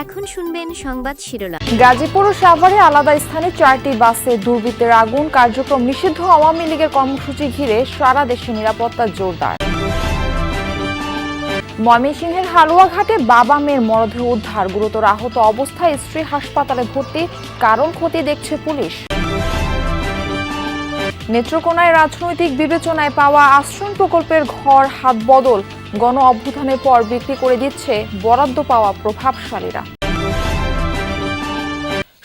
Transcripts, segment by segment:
এখন শুনবেন সংবাদ শিরোনাম। গাজীপুর ও সাভারে আলাদা স্থানে 4টি বাসে দুর্বৃত্তের আগুন, কার্যক্রম নিষিদ্ধ। আওয়ামী লীগের কর্মসূচি ঘিরে সারা দেশে নিরাপত্তা জোরদার। ময়মনসিংহের হালুয়াঘাটে বাবা মেয়ের মরদেহ উদ্ধার, গুরুতর আহত অবস্থায় স্ত্রী হাসপাতালে ভর্তি, কারণ খতিয়ে দেখছে পুলিশ। নেত্রকোনায় রাজনৈতিক বিবেচনায় পাওয়া আশ্রম প্রকল্পের ঘর হাত বদল, গণ অভ্যুত্থানের পর বিক্রি করে দিচ্ছে বরাদ্দ পাওয়া প্রভাবশালীরা।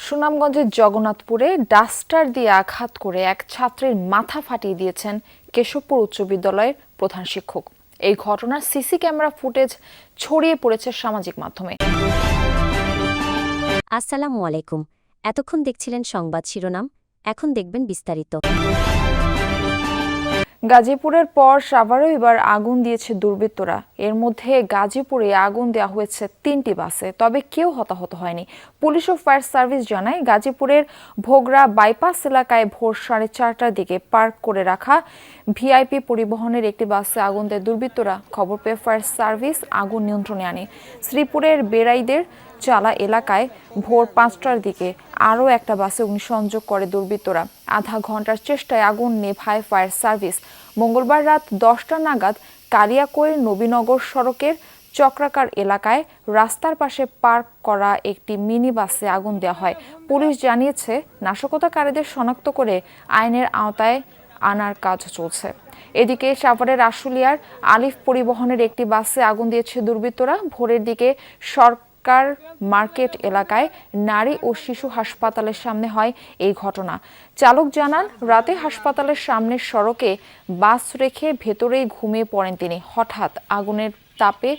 সুনামগঞ্জের জগন্নাথপুরে ডাস্টার দিয়ে আঘাত করে এক ছাত্রীর মাথা ফাটিয়ে দিয়েছেন কেশবপুর উচ্চ বিদ্যালয়ের প্রধান শিক্ষক। এই ঘটনার সিসি ক্যামেরা ফুটেজ ছড়িয়ে পড়েছে সামাজিক মাধ্যমে। আসসালামু আলাইকুম। এতক্ষণ দেখছিলেন সংবাদ শিরোনাম, এখন দেখবেন বিস্তারিত। গাজীপুরের পর সাভারেও এবার আগুন দিয়েছে দুর্বৃত্তরা। এর মধ্যে গাজীপুরে আগুন দেওয়া হয়েছে 3টি বাসে, তবে কেউ হতাহত হয়নি। পুলিশ ও ফায়ার সার্ভিস জানায়, গাজীপুরের ভোগড়া বাইপাস এলাকায় ভোর 4:30টার দিকে পার্ক করে রাখা ভিআইপি পরিবহনের একটি বাসে আগুন দেয় দুর্বৃত্তরা। খবর পেয়ে ফায়ার সার্ভিস আগুন নিয়ন্ত্রণে আনে। শ্রীপুরের বেড়াইদের চালা এলাকায় ভোর 5টার দিকে আরও একটা বাসে অগ্নিসংযোগ করে দুর্বৃত্তরা। আধা ঘন্টার চেষ্টায় আগুন নেভায় ফায়ার সার্ভিস। মঙ্গলবার রাত 10টা নাগাদ কালিয়াকৈর নবীনগর সড়কের চক্রাকার এলাকায় রাস্তার পাশে পার্ক করা একটি মিনি বাসে আগুন দেওয়া হয়। পুলিশ জানিয়েছে, নাশকতাকারীদের শনাক্ত করে আইনের আওতায় আনার কাজ চলছে। এদিকে সাভারের আশুলিয়ার আলিফ পরিবহনের একটি বাসে আগুন দিয়েছে দুর্বৃত্তরা। ভোরের দিকে সরকার মার্কেট এলাকায় নারী ও শিশু হাসপাতালের সামনে হয় এই ঘটনা। চালক জানান, রাতে হাসপাতালের সামনের সড়কে বাস রেখে ভেতরেই ঘুমিয়ে পড়েন তিনি। হঠাৎ আগুনের তাপে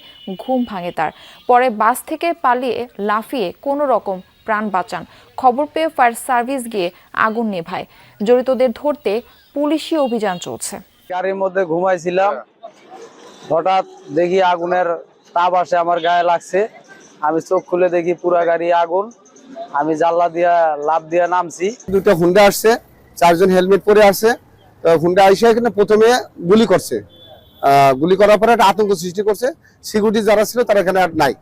ঘুম ভাঙে তার। পরে বাস থেকে পালিয়ে লাফিয়ে কোনো রকম প্রাণ বাঁচান। খবর পেয়ে ফায়ার সার্ভিস গিয়ে আগুন নেভায়। জড়িতদের ধরতে পুলিশি অভিযান চলছে। গাড়ির মধ্যে ঘুমাইছিলাম, হঠাৎ দেখি আগুনের তাপ আসে আমার গায়ে লাগছে। আমি চোখ খুলে দেখি পুরা গাড়ি আগুন। আমি জানলা দিয়া লাফ দিয়া নামছি। দুটো হুন্ডা আসছে, 4জন হেলমেট পরে আছে। তো হুন্ডা এসে এখানে প্রথমে গুলি করছে, গুলি করার পরে একটা আতঙ্ক সৃষ্টি করছে। সিকিউরিটি যারা ছিল তারা এখানে আর নাই।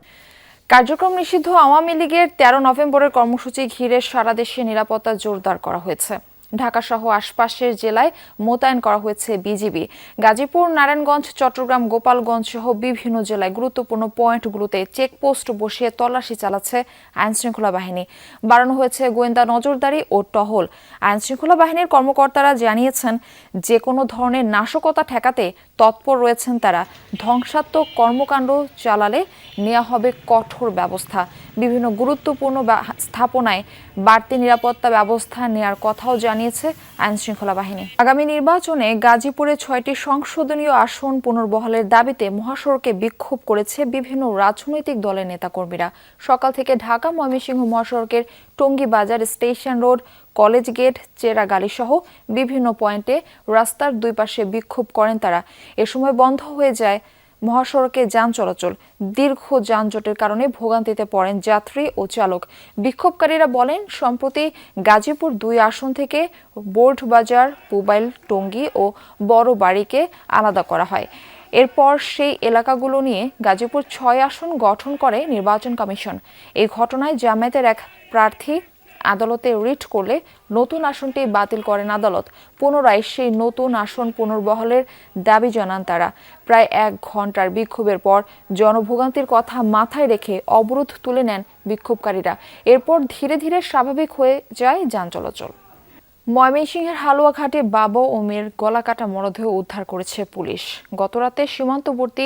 কার্যক্রম নিষিদ্ধ আওয়ামী লীগের 13 নভেম্বরের কর্মসূচি ঘিরে সারা দেশে নিরাপত্তা জোরদার করা হয়েছে। ঢাকা সহ আশপাশের জেলায় মোতায়েন করা হয়েছে বিজিবি। গাজীপুর, নারায়ণগঞ্জ, চট্টগ্রাম, গোপালগঞ্জ সহ বিভিন্ন জেলায় গুরুত্বপূর্ণ পয়েন্টগুলোতে চেকপোস্ট বসিয়ে তল্লাশি চালাচ্ছে আইনশৃঙ্খলা বাহিনী। বাড়ানো হয়েছে গোয়েন্দা নজরদারি ও টহল। আইনশৃঙ্খলা বাহিনীর কর্মকর্তারা জানিয়েছেন, যে কোনো ধরনের নাশকতা ঠেকাতে তৎপর রয়েছেন তারা। ধ্বংসাত্মক কর্মকাণ্ড চালালে নেওয়া হবে কঠোর ব্যবস্থা। বিভিন্ন গুরুত্বপূর্ণ স্থাপনায় বাড়তি নিরাপত্তা ব্যবস্থা নেওয়ার কথাও জানিয়েছে আইনশৃঙ্খলা বাহিনী। আগামী নির্বাচনে গাজীপুরে 6টি সংসদীয় আসন পুনর্বহালের দাবিতে মহাসড়কে বিক্ষোভ করেছে বিভিন্ন রাজনৈতিক দলের নেতাকর্মীরা। সকাল থেকে ঢাকা ময়মনসিংহ মহাসড়কের Tongi Bazar, station road, college gate, Cheragali সহ বিভিন্ন পয়েন্টে রাস্তার দুই পাশে বিক্ষোভ করেন তারা। এ সময় বন্ধ হয়ে যায় মহাসড়কে যান চলাচল। দীর্ঘ যানজটের কারণে ভোগান্তিতে পড়েন যাত্রী ও চালক। বিক্ষোভকারীরা বলেন, সম্প্রতি গাজীপুর 2 আসন থেকে বোর্ড বাজার, পুবাইল, টঙ্গী ও বড় বাড়িকে আলাদা করা হয়। এরপর সেই এলাকাগুলো নিয়ে গাজীপুর 6 আসন গঠন করে নির্বাচন কমিশন। এই ঘটনায় জামায়াতের এক প্রার্থী আদালতে রিট করলে নতুন আসনটি বাতিল করেন আদালত। পুনরায় সেই নতুন আসন পুনর্বহালের দাবি জানান তারা। প্রায় 1 ঘন্টার বিক্ষোভের পর জনভোগান্তির কথা মাথায় রেখে অবরোধ তুলে নেন বিক্ষোভকারীরা। এরপর ধীরে ধীরে স্বাভাবিক হয়ে যায় যান চলাচল। ময়মনসিংহের হালুয়াঘাটে বাবা ও মেয়ের গলাকাটা মরদেহ উদ্ধার করেছে পুলিশ। গতরাতে সীমান্তবর্তী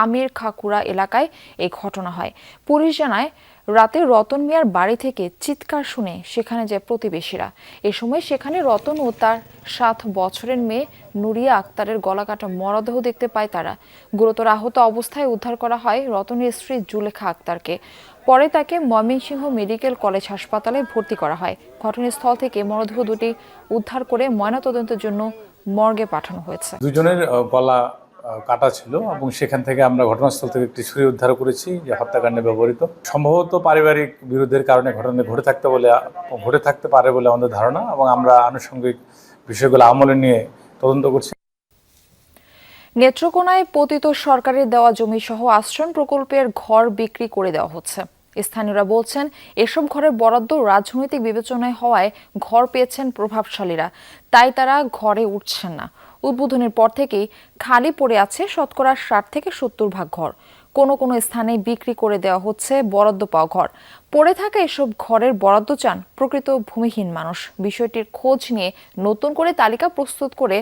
আমির খাকুড়া এলাকায় এই ঘটনা হয়। পুলিশ জানায়, রাতে রতন মিয়ার বাড়ি থেকে চিৎকার শুনে সেখানে যায় প্রতিবেশীরা। এ সময় সেখানে রতন ও তার 7 বছরের মেয়ে নুরিয়া আক্তারের গলাকাটা মরদেহ দেখতে পায় তারা। গুরুতর আহত অবস্থায় উদ্ধার করা হয় রতনের স্ত্রী জুলেখা আক্তারকে। পরে তাকে ময়মনসিংহ মেডিকেল কলেজ হাসপাতালে ভর্তি করা হয়। ঘটনাস্থল থেকে মরদেহ দুটি উদ্ধার করে ময়নাতদন্তের জন্য মর্গে পাঠানো হয়েছে। দুজনের গলা কাটা ছিল এবং সেখান থেকে আমরা ঘটনাস্থল থেকে একটি ছুরি উদ্ধার করেছি, যে হত্যাকাণ্ডে ব্যবহৃত। সম্ভবত পারিবারিক বিরোধের কারণে ঘটনা ঘটে থাকতে পারে বলে আমাদের ধারণা, এবং আমরা আনুষঙ্গিক বিষয়গুলো আমলে নিয়ে তদন্ত করছি। নেত্রকোনায় পতিত সরকারের দেওয়া জমি সহ আশ্রম প্রকল্পের ঘর বিক্রি করে দেওয়া হচ্ছে। স্থানীয়রা বলছেন, এসব ঘরের বরাদ্দ রাজনৈতিক বিবেচনায় হওয়ায় ঘর পেয়েছেন প্রভাবশালীরা, তাই তারা ঘরে উঠছেন না। উদ্বোধনের পর থেকেই খালি পড়ে আছে শতকরা 60 থেকে 70 ভাগ ঘর। কোনো কোনো স্থানে বিক্রি করে দেওয়া হচ্ছে বরাদ্দ পাওয়া ঘর। পড়ে থাকা এসব ঘরের বরাদ্দ চান প্রকৃত ভূমিহীন মানুষ। বিষয়টির খোঁজ নিয়ে নতুন করে তালিকা প্রস্তুত করে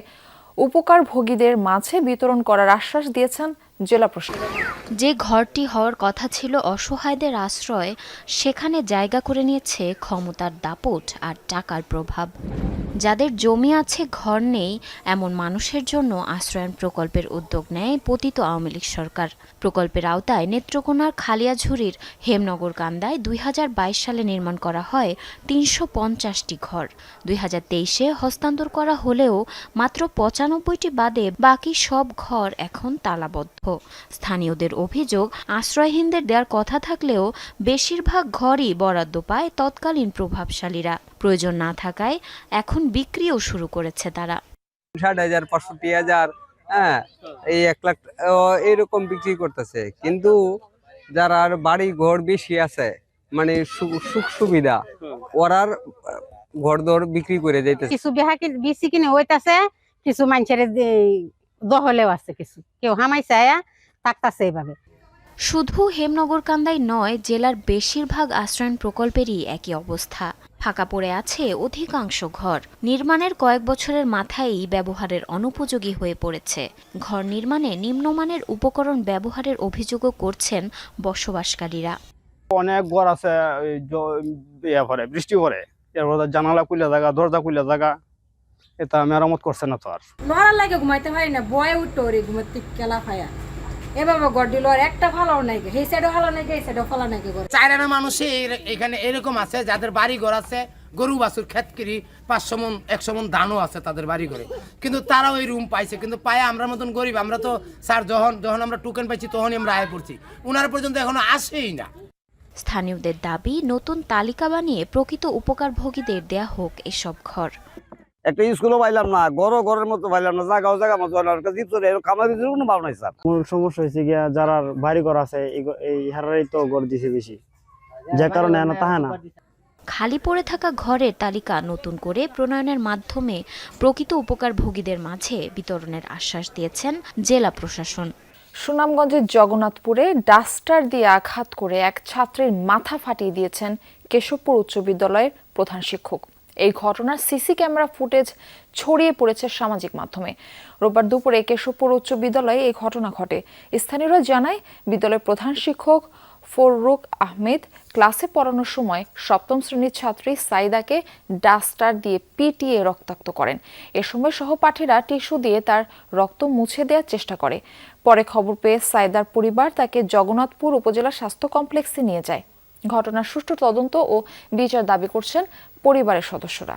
উপকারভোগীদের মাঝে বিতরণ করার আশ্বাস দিয়েছেন জেলা প্রশাসক। যে ঘরটি হওয়ার কথা ছিল অসহায়দের আশ্রয়, সেখানে জায়গা করে নিয়েছে ক্ষমতার দাপট আর টাকার প্রভাব। যাদের জমি আছে, ঘর নেই, এমন মানুষের জন্য আশ্রয়ন প্রকল্পের উদ্যোগ নেয় পতিত আওয়ামী লীগ সরকার। প্রকল্পের আওতায় নেত্রকোনার খালিয়াঝুরির হেমনগর কান্দায় 2022 সালে নির্মাণ করা হয় 350টি ঘর। 2023-এ হস্তান্তর করা হলেও মাত্র 95টি বাদে বাকি সব ঘর এখন তালাবদ্ধ। স্থানীয়দের অভিযোগ, আশ্রয়হীনদের দেওয়ার কথা থাকলেও বেশিরভাগ ঘরই বরাদ্দ পায় তৎকালীন প্রভাবশালীরা। প্রয়োজন না থাকায় এখন বিক্রিও শুরু করেছে তারা। 60,000, 65,000, হ্যাঁ, এই 1 লাখ এরকম বিক্রি করতেছে। কিন্তু যারা বাড়ি ঘর বেশি আছে, মানে সুখ সুবিধা, ওরার ঘর দর বিক্রি করে যাইতেছে। কিছু বেশি কিনে হইতাছে, কিছু মানুষের দহলেও আছে, কিছু কেউ হামাইছে থাকতাছে এইভাবে। শুধু হেমনগর কান্দাই নয়, জেলার বেশিরভাগ আশ্রয়ন প্রকল্পেরই একই অবস্থা। ফাঁকা পড়ে আছে অধিকাংশ ঘর। নির্মাণের কয়েক বছরের মাথায়ই ব্যবহারের অনুপযোগী হয়ে পড়েছে। ঘর নির্মাণে নিম্নমানের উপকরণ ব্যবহারের অভিযোগও করছেন বসবাসকারীরা। অনেক ঘর আছে পরে বৃষ্টি পরে, এরপর জানালা খুলে জায়গা, দরজা খুলে জায়গা, এটা মেরামত করছে না। তো আর লড়ার লাগে ঘুমাইতে পারি না, বয়ে উঠতো রে ঘুমাতে কেলা খায়া। এভাবে ঘর দিল আর একটা ফালাও নাই, এই সাইডও ফালা নাই, এই সাইডও ফালা নাই। চাইরানা মানুষ এখানে এরকম আছে যাদের বাড়ি ঘর আছে, গরু বাছুর ক্ষেত করি, 500 মন 100 মন ধানও আছে তাদের বাড়ি ঘরে, কিন্তু তারাও এই রুম পাইছে। কিন্তু পায়ে আমরা মতন গরিব, আমরা তো স্যার যখন আমরা টোকেন পাইছি তখনই আমরা আয় পড়ছি, উনার পর্যন্ত এখনো আসেই না। স্থানীয়দের দাবি, নতুন তালিকা বানিয়ে প্রকৃত উপকারভোগীদের দেয়া হোক এসব ঘর। একটা স্কুলও পাইলাম না, ঘরের মতো পাইলাম না, জায়গা মতো খামারের কোনো ভাব নাই স্যার। মূল সমস্যা হয়েছে গিয়া যারা বাড়ি ঘর আছে এই হারারই তো ঘর দিছে বেশি, যে কারণে না তাহা না। খালি পড়ে থাকা ঘরের তালিকা নতুন করে প্রণয়নের মাধ্যমে প্রকৃত উপকারভোগীদের মাঝে বিতরণের আশ্বাস দিয়েছেন জেলা প্রশাসন। সুনামগঞ্জের জগন্নাথপুরে ডাস্টার দিয়ে আঘাত করে এক ছাত্রের মাথা ফাটিয়ে দিয়েছেন কেশবপুর উচ্চ বিদ্যালয়ের প্রধান শিক্ষক। এই ঘটনার সিসি ক্যামেরা ফুটেজ ছড়িয়ে পড়েছে সামাজিক মাধ্যমে। রোববার দুপুরে কেশবপুর উচ্চ বিদ্যালয়ে এই ঘটনা ঘটে। স্থানীয়রা জানায়, বিদ্যালয়ের প্রধান শিক্ষক ফররুক আহমেদ ক্লাসে পড়ানোর সময় 7ম শ্রেণীর ছাত্রী সাইদাকে ডাস্টার দিয়ে পিটিয়ে রক্তাক্ত করেন। এ সময় সহপাঠীরা টিস্যু দিয়ে তার রক্ত মুছে দেওয়ার চেষ্টা করে। পরে খবর পেয়ে সাইদার পরিবার তাকে জগন্নাথপুর উপজেলা স্বাস্থ্য কমপ্লেক্সে নিয়ে যায়। ঘটনার সুষ্ঠু তদন্ত ও বিচার দাবি করছেন পরিবারের সদস্যরা।